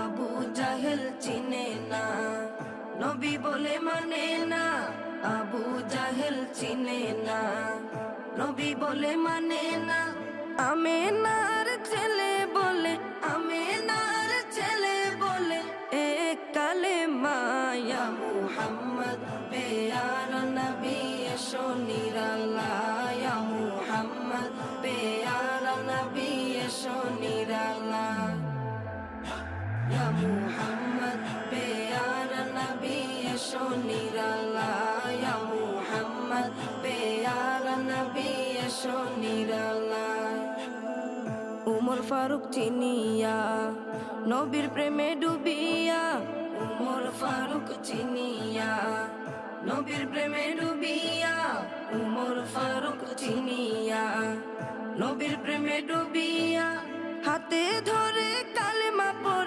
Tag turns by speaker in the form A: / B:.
A: আবু জাহেল চিনে না, নবী বলে মানে না। আবু জাহেল চিনে না, নবী বলে মানে না। আমেনার ছেলে বলে, আমেনার ছেলে বলে এক কালেমা ইয়া মুহাম্মদ পেয়ার নবী এসো নিরালায়। ইয়া মুহাম্মদ পেয়ার নবী এসো নিরালায়। ইয়া মুহাম্মদ পেয়ার নবী এসো নিরালায়। ইয়া মুহাম্মদ পেয়ার নবী এসো নিরালায়। উমর ফারুক চিনিয়া নবীর প্রেমে ডুবিয়া, উমর ফারুক চিনিয়া নবীর প্রেমে ডুবিয়া, উমর ফারুক চিনিয়া নবীর প্রেমে ডুবিয়া, হাতে ধরে কালেমা পড়ে